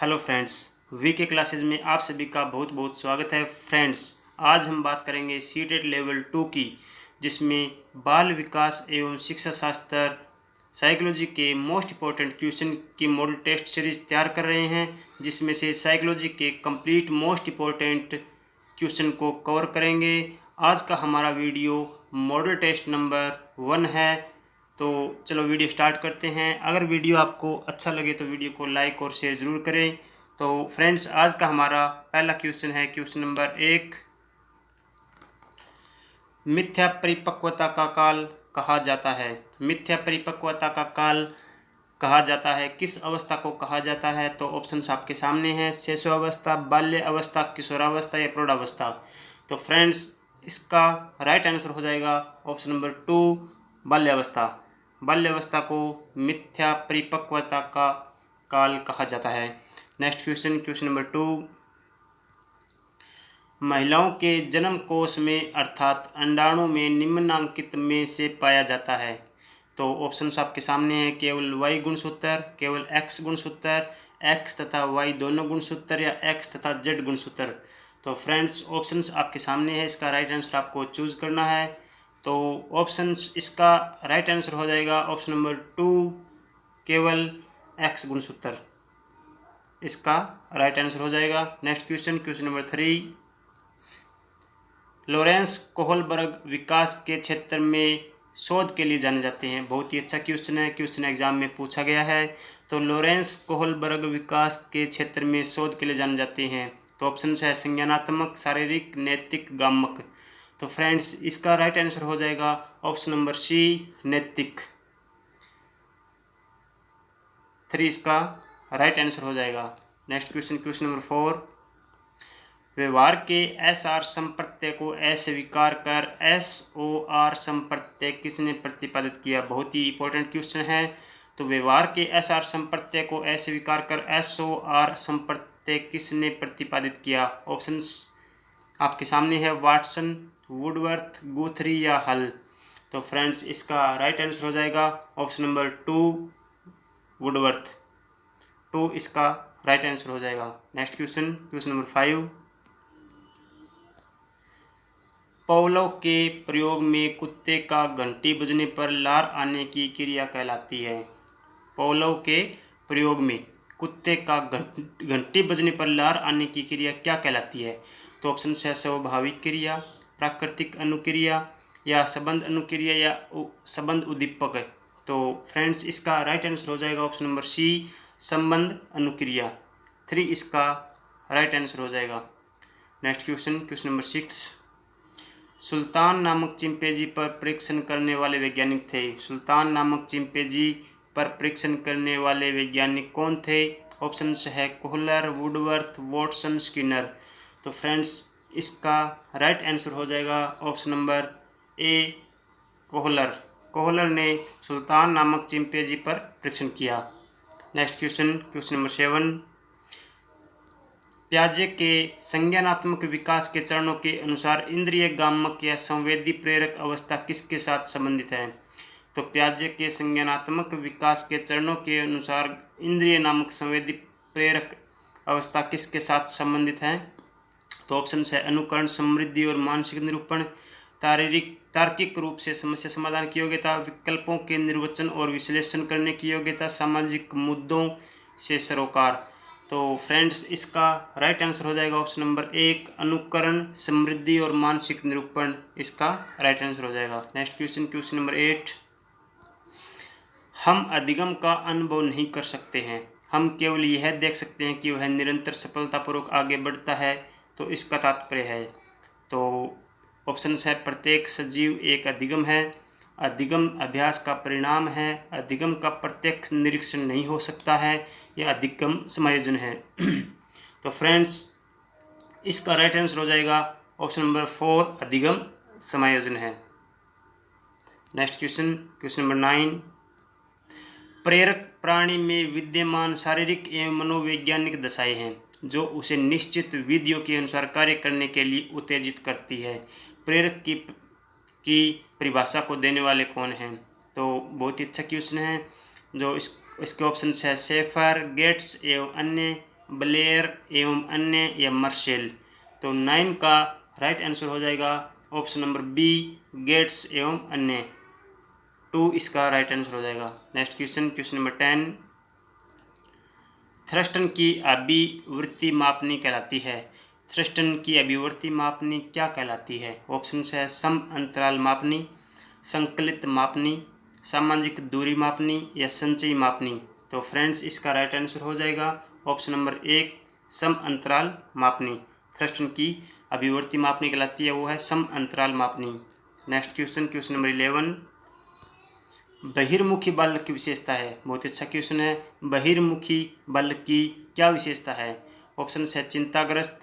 Hello friends, VK classes में आप सभी का बहुत बहुत स्वागत है। फ्रेंड्स, आज हम बात करेंगे सीटेट लेवल 2 की, जिसमें बाल विकास एवं शिक्षा शास्त्र साइकोलॉजी के मोस्ट इम्पोर्टेंट क्वेश्चन की मॉडल टेस्ट सीरीज तैयार कर रहे हैं, जिसमें से साइकोलॉजी के कंप्लीट मोस्ट इम्पोर्टेंट क्वेश्चन को कवर करेंगे। आज का हमारा वीडियो मॉडल टेस्ट नंबर 1 है। तो चलो वीडियो स्टार्ट करते हैं। अगर वीडियो आपको अच्छा लगे तो वीडियो को लाइक और शेयर ज़रूर करें। तो फ्रेंड्स, आज का हमारा पहला क्वेश्चन है क्वेश्चन नंबर 1। मिथ्या परिपक्वता का काल कहा जाता है। मिथ्या परिपक्वता का काल कहा जाता है, किस अवस्था को कहा जाता है? तो ऑप्शंस आपके सामने हैं, शैशवावस्था, बाल्य अवस्था, किशोरावस्था या प्रौढ़ावस्था। तो फ्रेंड्स, इसका राइट आंसर हो जाएगा ऑप्शन नंबर 2, बाल्यावस्था। बाल्यावस्था को मिथ्या परिपक्वता का काल कहा जाता है। Next question, question number 2। महिलाओं के जन्म कोष में अर्थात अंडाणु में निम्नांकित में से पाया जाता है। तो ऑप्शंस आपके सामने हैं, केवल वाई गुणसूत्र, केवल एक्स गुणसूत्र, एक्स तथा वाई दोनों गुणसूत्र या एक्स तथा जेड गुणसूत्र। तो फ्रेंड्स, ऑप्शंस आपके सामने है, इसका राइट आंसर आपको चूज करना है। तो ऑप्शंस, इसका राइट आंसर हो जाएगा ऑप्शन नंबर 2, केवल एक्स गुणसूत्र। इसका राइट आंसर हो जाएगा। Next question, question number 3। Lawrence Kohlberg विकास के क्षेत्र में शोध के लिए जाने जाते हैं। बहुत ही अच्छा क्वेश्चन है, क्वेश्चन एग्जाम में पूछा गया है। तो लॉरेंस कोहलबर्ग विकास के क्षेत्र में शोध के लिए जाने जाते हैं। तो ऑप्शन है संज्ञानात्मक, शारीरिक, नैतिक, गामक। तो फ्रेंड्स, इसका राइट आंसर हो जाएगा ऑप्शन नंबर सी, नैतिक। 3 इसका राइट आंसर हो जाएगा। Next question, question number 4। व्यवहार के एस आर संप्रत्यय को अस्वीकार कर एस ओ आर संप्रत्यय किसने प्रतिपादित किया? बहुत ही इंपॉर्टेंट क्वेश्चन है। तो व्यवहार के एस आर संप्रत्यय को अस्वीकार कर एस ओ आर संप्रत्यय किसने प्रतिपादित किया? ऑप्शंस आपके सामने है, वाटसन, वुडवर्थ, गुथरी या हल। तो फ्रेंड्स, इसका राइट आंसर हो जाएगा ऑप्शन नंबर 2, वुडवर्थ। 2 इसका राइट आंसर हो जाएगा। Next question, question number 5। Pavlov के प्रयोग में कुत्ते का घंटी बजने पर लार आने की क्रिया कहलाती है। पावलोव के प्रयोग में कुत्ते का घंटी बजने पर लार आने की क्रिया क्या कहलाती है? तो ऑप्शन है स्वाभाविक क्रिया, प्राकृतिक अनुक्रिया या संबंध अनुक्रिया या संबंध उद्दीपक। तो फ्रेंड्स, इसका राइट आंसर हो जाएगा ऑप्शन नंबर सी, संबंध अनुक्रिया। 3 इसका राइट आंसर हो जाएगा। Next question, question number 6। सुल्तान नामक चिंपैंजी पर परीक्षण करने वाले वैज्ञानिक थे। सुल्तान नामक चिंपैंजी पर परीक्षण करने वाले वैज्ञानिक कौन थे? ऑप्शन है कोहलर, वुडवर्थ, वॉटसन, स्किनर। तो फ्रेंड्स, इसका राइट आंसर हो जाएगा option number A, Kohler. Kohler ने सुल्तान नामक चिंपैंजी पर परीक्षण किया। Next question, question number 7। प्याजे के संज्ञानात्मक विकास के चरणों के अनुसार इंद्रिय गामक या संवेदी प्रेरक अवस्था किसके साथ संबंधित है? तो प्याजे के संज्ञानात्मक विकास के चरणों के अनुसार इंद्रिय नामक संवेदी प्रेरक अवस्था किसके साथ संबंधित है? तो ऑप्शन है अनुकरण, समृद्धि और मानसिक निरूपण, तार्किक रूप से समस्या समाधान की योग्यता, विकल्पों के निर्वचन और विश्लेषण करने की योग्यता, सामाजिक मुद्दों से सरोकार। तो फ्रेंड्स, इसका राइट आंसर हो जाएगा ऑप्शन नंबर 1, अनुकरण, समृद्धि और मानसिक निरूपण। इसका राइट आंसर हो जाएगा। Next question, question number 8। हम अधिगम का अनुभव नहीं कर सकते हैं, हम केवल यह देख सकते हैं कि वह निरंतर सफलतापूर्वक आगे बढ़ता है। तो इसका तात्पर्य है, तो ऑप्शन है प्रत्येक सजीव एक अधिगम है, अधिगम अभ्यास का परिणाम है, अधिगम का प्रत्यक्ष निरीक्षण नहीं हो सकता है, या अधिगम समायोजन है। तो फ्रेंड्स, इसका राइट आंसर हो जाएगा ऑप्शन नंबर 4, अधिगम समायोजन है। Next question, question number 9। प्रेरक प्राणी में विद्यमान शारीरिक एवं मनोवैज्ञानिक दशाएं हैं जो उसे निश्चित विधियों के अनुसार कार्य करने के लिए उत्तेजित करती है। प्रेरक की परिभाषा को देने वाले कौन हैं? तो बहुत ही अच्छा क्वेश्चन है। जो इसके ऑप्शन है शेफर, गेट्स एवं अन्य, ब्लेयर एवं अन्य या मर्शेल। तो 9 का राइट आंसर हो जाएगा ऑप्शन नंबर बी, गेट्स एवं अन्य। 2 इसका राइट आंसर हो जाएगा। Next question, question number 10। Thurstone की अभिवृत्ति मापनी कहलाती है। थ्रस्टन की अभिवृत्ति मापनी क्या कहलाती है? ऑप्शन है सम अंतराल मापनी, संकलित मापनी, सामाजिक दूरी मापनी या संचयी मापनी। तो फ्रेंड्स इसका राइट आंसर हो जाएगा ऑप्शन नंबर 1, सम अंतराल मापनी। थ्रस्टन की अभिवृत्ति मापनी कहलाती है वो है सम अंतराल मापनी। Next question, question number 11। बहिर्मुखी बालक की विशेषता है। बहुत अच्छा क्वेश्चन है। बहिर्मुखी बालक की क्या विशेषता है? ऑप्शन है चिंताग्रस्त,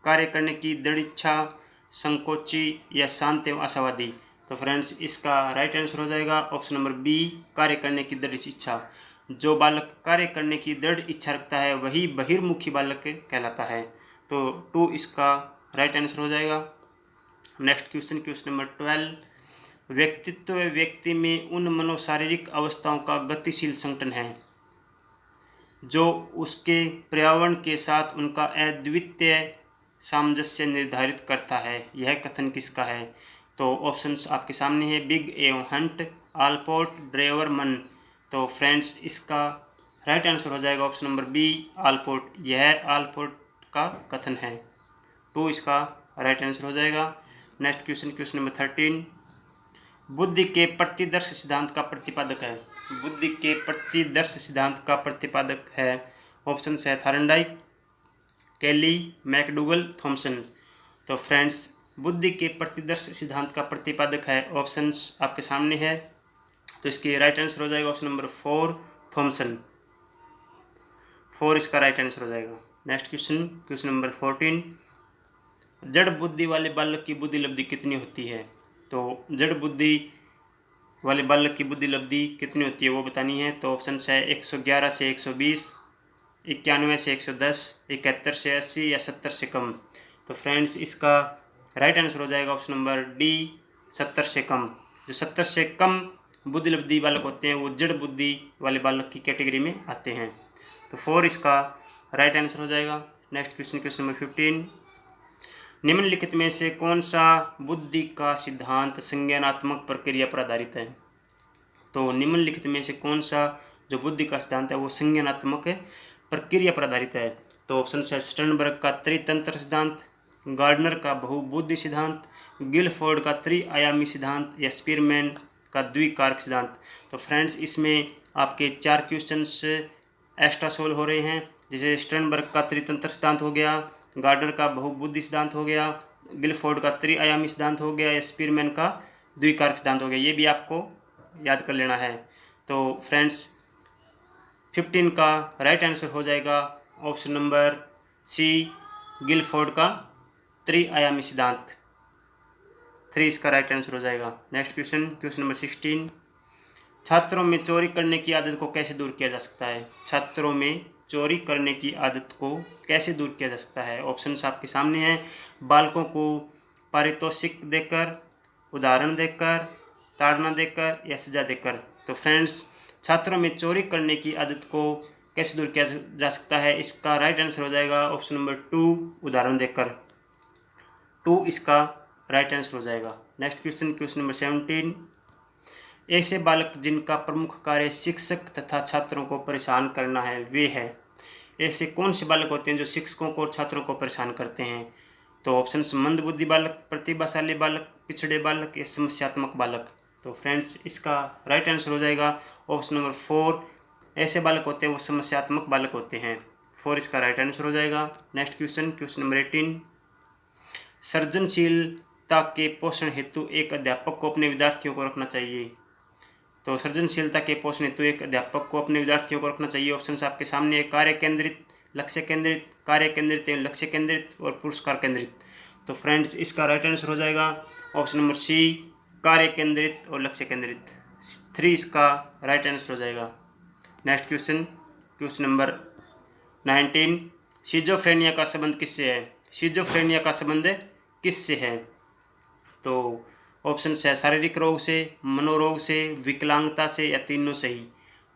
कार्य करने की दृढ़ इच्छा, संकोची या शांत एवं आशावादी। तो फ्रेंड्स इसका राइट आंसर हो जाएगा ऑप्शन नंबर बी, कार्य करने की दृढ़ इच्छा। जो बालक कार्य करने की दृढ़ इच्छा रखता है वही बहिर्मुखी बालक कहलाता है। तो 2 इसका राइट आंसर हो जाएगा। Next question, question number 12। व्यक्तित्व व्यक्ति में उन मनोशारीरिक अवस्थाओं का गतिशील संगठन है जो उसके पर्यावरण के साथ उनका अद्वितीय सामंजस्य निर्धारित करता है। यह कथन किसका है? तो ऑप्शंस आपके सामने है, बिग एवं हंट, आलपोर्ट, ड्रेवर, मन। तो फ्रेंड्स इसका राइट आंसर हो जाएगा ऑप्शन नंबर बी, आलपोर्ट। यह आलपोर्ट का कथन है। 2 इसका राइट आंसर हो जाएगा। Next question, question number 13। बुद्धि के प्रतिदर्श सिद्धांत का प्रतिपादक है। बुद्धि के प्रतिदर्श सिद्धांत का प्रतिपादक है ऑप्शन है थॉर्नडाइक, केली, मैकडूगल, थॉमसन। तो फ्रेंड्स बुद्धि के प्रतिदर्श सिद्धांत का प्रतिपादक है ऑप्शंस आपके सामने है। तो इसके राइट आंसर हो जाएगा ऑप्शन नंबर 4, थॉमसन। 4 इसका राइट आंसर हो जाएगा। Next question, question number 14। जड़ बुद्धि वाले बालक की बुद्धि लब्धि कितनी होती है? तो जड़ बुद्धि वाले बालक की बुद्धि लब्धि कितनी होती है वो बतानी है। तो ऑप्शन है 111 से 120, 91 से 110, 71 से 80 या 70 से कम। तो फ्रेंड्स इसका राइट आंसर हो जाएगा ऑप्शन नंबर डी, 70 से कम। जो 70 से कम बुद्धि लब्धि बालक होते हैं वो जड़ बुद्धि वाले बालक की कैटेगरी में आते हैं। तो 4 इसका राइट आंसर हो जाएगा। Next question, question number 15। निम्नलिखित में से कौन सा बुद्धि का सिद्धांत संज्ञानात्मक प्रक्रिया पर आधारित है? तो निम्नलिखित में से कौन सा जो बुद्धि का सिद्धांत है वो संज्ञानात्मक प्रक्रिया पर आधारित है? तो ऑप्शन है स्टर्नबर्ग का त्रितंत्र सिद्धांत, गार्डनर का बहुबुद्धि सिद्धांत, गिलफोर्ड का त्रिआयामी सिद्धांत या स्पीरमैन का द्विकारक सिद्धांत। तो फ्रेंड्स इसमें आपके 4 क्वेश्चंस एक्स्ट्रा सोल्व हो रहे हैं। जैसे स्टर्नबर्ग का त्रितंत्र सिद्धांत हो गया, गार्डनर का बहुबुद्धि सिद्धांत हो गया, गिलफोर्ड का त्रिआयामी सिद्धांत हो गया या स्पीरमैन का द्विकारक सिद्धांत हो गया। ये भी आपको याद कर लेना है। तो फ्रेंड्स 15 का राइट आंसर हो जाएगा ऑप्शन नंबर सी, गिलफोर्ड का त्रिआयामी सिद्धांत। 3 इसका राइट आंसर हो जाएगा। Next question, question number 16। छात्रों में चोरी करने की आदत को कैसे दूर किया जा सकता है? छात्रों में चोरी करने की आदत को कैसे दूर किया जा सकता है? ऑप्शंस आपके सामने हैं, बालकों को पारितोषिक देकर, उदाहरण देकर, ताड़ना देकर या सजा देकर। तो फ्रेंड्स छात्रों में चोरी करने की आदत को कैसे दूर किया जा सकता है? इसका राइट आंसर हो जाएगा ऑप्शन नंबर 2, उदाहरण देकर। 2 इसका राइट आंसर हो जाएगा। Next question, question number 17। ऐसे बालक जिनका प्रमुख कार्य शिक्षक तथा छात्रों को परेशान करना है वे है। ऐसे कौन से बालक होते हैं जो शिक्षकों को और छात्रों को परेशान करते हैं? तो ऑप्शन मंदबुद्धि बालक, प्रतिभाशाली बालक, पिछड़े बालक या समस्यात्मक बालक। तो फ्रेंड्स इसका राइट आंसर हो जाएगा ऑप्शन नंबर 4। ऐसे बालक होते हैं वो समस्यात्मक बालक होते हैं। 4 इसका राइट आंसर हो जाएगा। Next question, question number 18। सृजनशीलता के पोषण हेतु एक अध्यापक को अपने विद्यार्थियों को रखना चाहिए। तो सृजनशीलता के पोषण हेतु एक अध्यापक को अपने विद्यार्थियों को रखना चाहिए। ऑप्शन आपके सामने है, कार्य केंद्रित, लक्ष्य केंद्रित, कार्य केंद्रित एवं लक्ष्य केंद्रित और पुरस्कार केंद्रित। तो फ्रेंड्स इसका राइट आंसर हो जाएगा ऑप्शन नंबर सी, कार्य केंद्रित और लक्ष्य केंद्रित। 3 इसका राइट आंसर हो जाएगा। Next question, question number 19। Schizophrenia का संबंध किससे है? सिजोफ्रेनिया का संबंध किससे है? तो ऑप्शन है शारीरिक रोग से, मनोरोग से, विकलांगता से या तीनों से ही।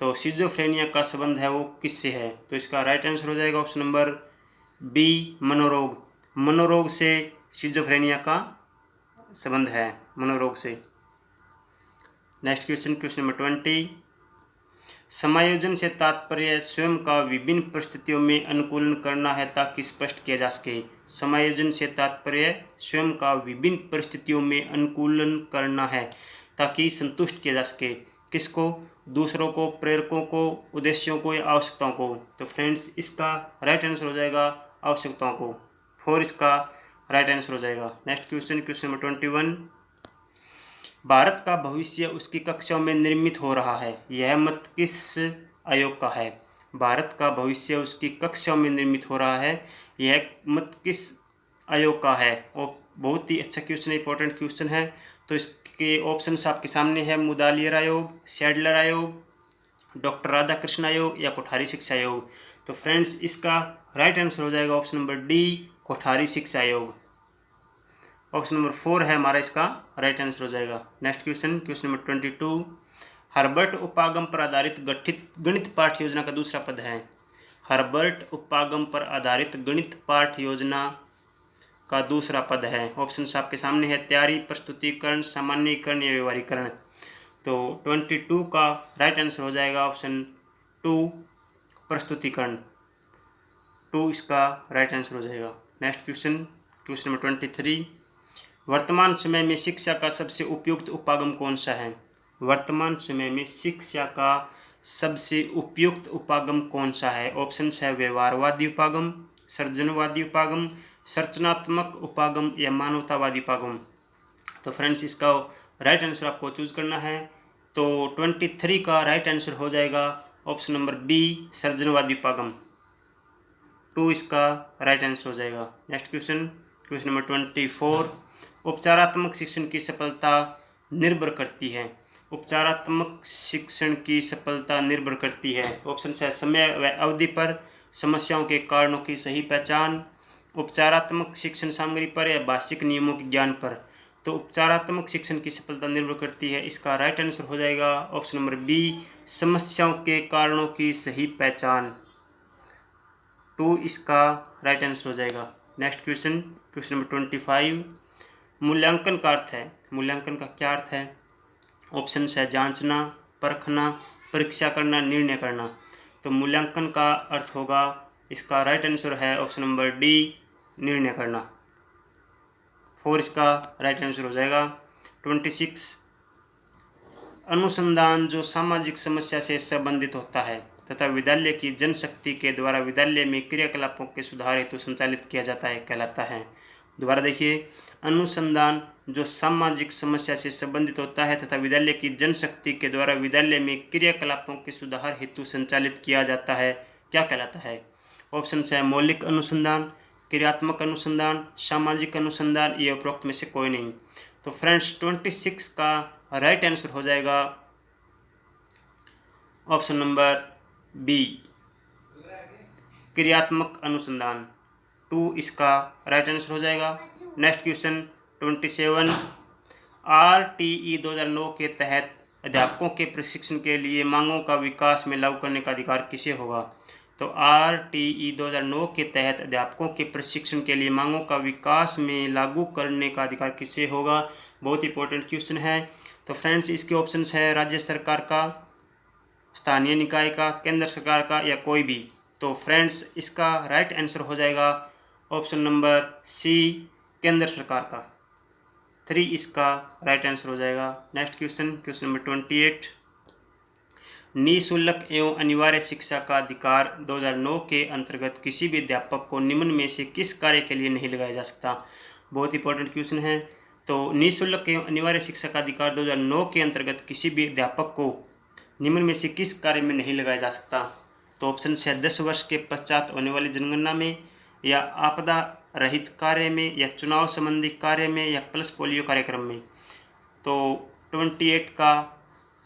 तो सिजोफ्रेनिया का संबंध है वो किससे है? तो इसका राइट आंसर हो जाएगा ऑप्शन नंबर बी, मनोरोग। मनोरोग से सिजोफ्रेनिया का संबंध है, मनोरोग से। Next question, question number 20। समायोजन से तात्पर्य स्वयं का विभिन्न परिस्थितियों में अनुकूलन करना है ताकि स्पष्ट किया जा सके। समायोजन से तात्पर्य स्वयं का विभिन्न परिस्थितियों में अनुकूलन करना है ताकि संतुष्ट किया जा सके। किसको? दूसरों को, प्रेरकों को, उद्देश्यों को या आवश्यकताओं को। तो फ्रेंड्स इसका राइट आंसर हो जाएगा आवश्यकताओं को। 4 इसका राइट आंसर हो जाएगा। Next question, question number 21। Bharat का भविष्य उसकी कक्षाओं में निर्मित हो रहा है, यह मत किस आयोग का है? भारत का भविष्य उसकी कक्षाओं में निर्मित हो रहा है, यह मत किस आयोग का है? और बहुत ही अच्छा क्वेश्चन है, इंपॉर्टेंट क्वेश्चन है। तो इसके ऑप्शंस आपके सामने है, मुदालियर आयोग, सैडलर आयोग, डॉक्टर राधाकृष्ण आयोग या कोठारी शिक्षा आयोग। तो फ्रेंड्स इसका राइट आंसर हो जाएगा ऑप्शन नंबर डी, कोठारी शिक्षा आयोग। ऑप्शन नंबर 4 है हमारा इसका राइट आंसर हो जाएगा। Next question, question number 22। Herbert उपागम पर आधारित गठित गणित पाठ योजना का दूसरा पद है। हर्बर्ट उपागम पर आधारित गणित पाठ योजना का दूसरा पद है। ऑप्शन आपके सामने है, तैयारी, प्रस्तुतिकरण, सामान्यीकरण या व्यवहारीकरण। तो 22 का राइट आंसर हो जाएगा ऑप्शन 2, प्रस्तुतिकरण। 2 इसका राइट आंसर हो जाएगा। Next question, question number 23। वर्तमान समय में शिक्षा का सबसे उपयुक्त उपागम कौन सा है? वर्तमान समय में शिक्षा का सबसे उपयुक्त उपागम कौन सा है? ऑप्शंस है, व्यवहारवादी उपागम, सृजनवादी उपागम, संरचनात्मक उपागम या मानवतावादी उपागम। तो फ्रेंड्स इसका राइट आंसर आपको चूज करना है। तो 23 का राइट आंसर हो जाएगा ऑप्शन नंबर बी, सृजनवादी उपागम। 2 इसका राइट आंसर हो जाएगा। Next question, question number 24। उपचारात्मक शिक्षण की सफलता निर्भर करती है। उपचारात्मक शिक्षण की सफलता निर्भर करती है। ऑप्शन है, समय व अवधि पर, समस्याओं के कारणों की सही पहचान, उपचारात्मक शिक्षण सामग्री पर या भाषिक नियमों के ज्ञान पर। तो उपचारात्मक शिक्षण की सफलता निर्भर करती है, इसका राइट आंसर हो जाएगा ऑप्शन नंबर बी, समस्याओं के कारणों की सही पहचान। 2 इसका राइट आंसर हो जाएगा। Next question, question number 25। मूल्यांकन का अर्थ है। मूल्यांकन का क्या अर्थ है? ऑप्शन है, जांचना, परखना, परीक्षा करना, निर्णय करना। तो मूल्यांकन का अर्थ होगा, इसका राइट आंसर है ऑप्शन नंबर डी, निर्णय करना। 4 इसका राइट आंसर हो जाएगा। 26। अनुसंधान जो सामाजिक समस्या से संबंधित होता है तथा विद्यालय की जनशक्ति के द्वारा विद्यालय में क्रियाकलापों के सुधार हेतु संचालित किया जाता है कहलाता है। दोबारा देखिए, अनुसंधान जो सामाजिक समस्या से संबंधित होता है तथा विद्यालय की जनशक्ति के द्वारा विद्यालय में क्रियाकलापों के सुधार हेतु संचालित किया जाता है, क्या कहलाता है? ऑप्शन है, मौलिक अनुसंधान, क्रियात्मक अनुसंधान, सामाजिक अनुसंधान, ये उपरोक्त में से कोई नहीं। तो फ्रेंड्स 26 का राइट आंसर हो जाएगा ऑप्शन नंबर बी, क्रियात्मक अनुसंधान। 2 इसका राइट आंसर हो जाएगा। Next question 27। RTE 2009 के तहत अध्यापकों के प्रशिक्षण के लिए मांगों का विकास में लागू करने का अधिकार किसे होगा? तो RTE 2009 के तहत अध्यापकों के प्रशिक्षण के लिए मांगों का विकास में लागू करने का अधिकार किसे होगा? बहुत इंपॉर्टेंट क्वेश्चन है। तो फ्रेंड्स इसके ऑप्शंस है, राज्य सरकार का, स्थानीय निकाय का, केंद्र सरकार का या कोई भी। तो फ्रेंड्स इसका राइट आंसर हो जाएगा ऑप्शन नंबर सी, केंद्र सरकार का। 3 इसका राइट आंसर हो जाएगा। Next question, question number 28। निःशुल्क एवं अनिवार्य शिक्षा का अधिकार 2009 के अंतर्गत किसी भी अध्यापक को निम्न में से किस कार्य के लिए नहीं लगाया जा सकता? बहुत इंपॉर्टेंट क्वेश्चन है। तो निःशुल्क एवं अनिवार्य शिक्षा का अधिकार 2009 के अंतर्गत किसी भी अध्यापक को निम्न में से किस कार्य में नहीं लगाया जा सकता? तो ऑप्शन है, 10 वर्ष के पश्चात होने वाली जनगणना में, या आपदा रहित कार्य में, या चुनाव संबंधी कार्य में, या पल्स पोलियो कार्यक्रम में। तो 28 का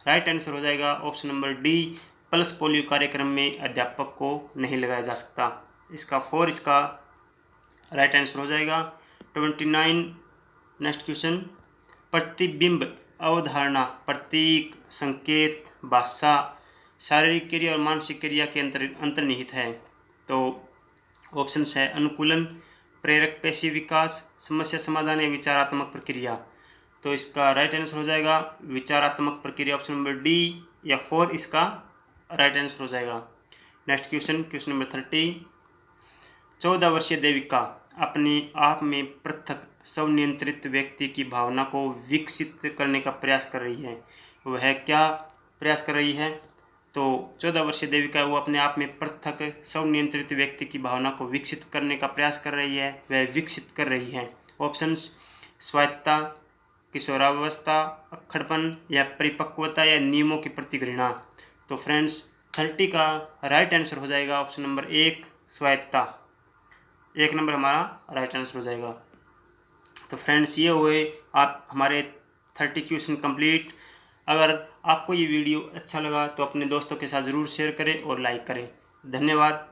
राइट आंसर हो जाएगा option number D, pulse polio कार्यक्रम में अध्यापक को नहीं लगाया जा सकता। इसका 4 इसका राइट आंसर हो जाएगा। 29। नेक्स्ट क्वेश्चन, प्रतिबिंब अवधारणा प्रतीक, संकेत, भाषा शारीरिक क्रिया और मानसिक क्रिया के अंतर्निहित है। तो ऑप्शन है अनुकूलन, प्रेरक पेशी विकास, समस्या समाधान या विचारात्मक प्रक्रिया। तो इसका राइट आंसर हो जाएगा विचारात्मक प्रक्रिया, ऑप्शन नंबर डी या 4 इसका राइट आंसर हो जाएगा। Next question, question number 30। 14 वर्षीय देविका अपने आप में पृथक स्वनियंत्रित व्यक्ति की भावना को विकसित करने का प्रयास कर रही है। वह क्या प्रयास कर रही है? तो 14 वर्षीय देविका वो अपने आप में पृथक स्वनियंत्रित व्यक्ति की भावना को विकसित करने का प्रयास कर रही है, वह विकसित कर रही है। ऑप्शंस स्वायत्तता, किशोरावस्था, अक्खड़पन या परिपक्वता या नियमों के प्रति घृणा। तो फ्रेंड्स 30 का राइट आंसर हो जाएगा ऑप्शन नंबर 1 स्वायत्तता। 1 नंबर हमारा राइट आंसर हो जाएगा। तो फ्रेंड्स ये हुए आप हमारे 30 क्वेश्चन कंप्लीट। अगर आपको ये वीडियो अच्छा लगा तो अपने दोस्तों के साथ ज़रूर शेयर करें और लाइक करें। धन्यवाद।